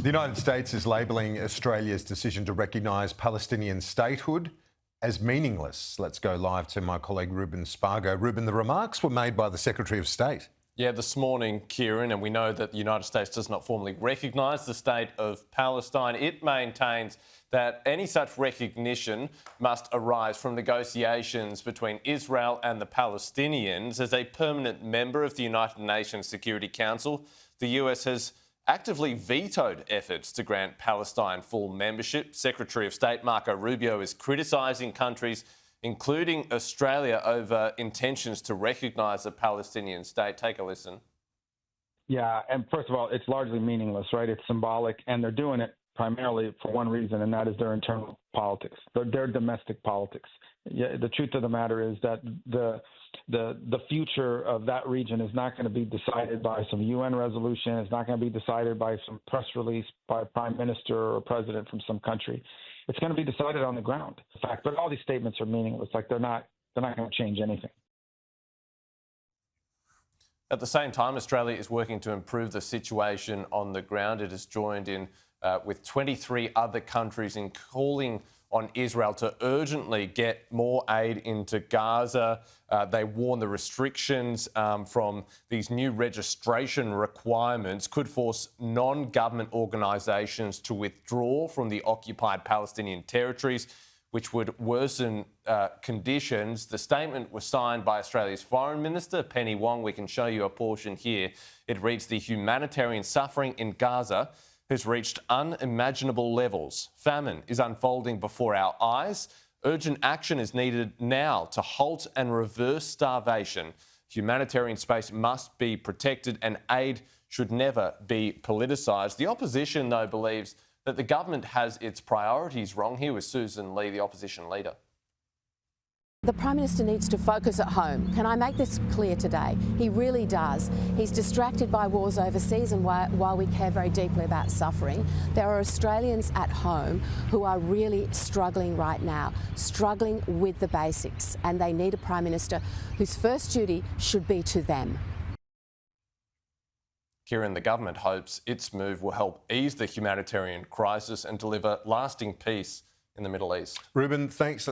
The United States is labelling Australia's decision to recognise Palestinian statehood as meaningless. Let's go live to my colleague Ruben Spargo. Ruben, the remarks were made by the Secretary of State. Yeah, this morning, Kieran, and we know that the United States does not formally recognise the state of Palestine. It maintains that any such recognition must arise from negotiations between Israel and the Palestinians. As a permanent member of the United Nations Security Council, the US has actively vetoed efforts to grant Palestine full membership. Secretary of State Marco Rubio is criticising countries including Australia over intentions to recognise a Palestinian state. Take a listen. Yeah, and first of all, it's largely meaningless, right? It's symbolic, and they're doing it primarily for one reason, and that is their internal politics, their domestic politics. Yeah, the truth of the matter is that the future of that region is not going to be decided by some UN resolution. It's not going to be decided by some press release by a prime minister or a president from some country. It's going to be decided on the ground. In fact, but all these statements are meaningless. Like they're not going to change anything. At the same time, Australia is working to improve the situation on the ground. It has joined in with 23 other countries in calling on Israel to urgently get more aid into Gaza. They warn the restrictions from these new registration requirements could force non-government organisations to withdraw from the occupied Palestinian territories, which would worsen conditions. The statement was signed by Australia's Foreign Minister, Penny Wong. We can show you a portion here. It reads, "The humanitarian suffering in Gaza has reached unimaginable levels. Famine is unfolding before our eyes. Urgent action is needed now to halt and reverse starvation. Humanitarian space must be protected and aid should never be politicised." The opposition, though, believes that the government has its priorities wrong. Here was Susan Lee, the opposition leader. The Prime Minister needs to focus at home. Can I make this clear today? He really does. He's distracted by wars overseas, and while we care very deeply about suffering, there are Australians at home who are really struggling right now, struggling with the basics, and they need a Prime Minister whose first duty should be to them. Kieran, the government hopes its move will help ease the humanitarian crisis and deliver lasting peace in the Middle East. Ruben, thanks.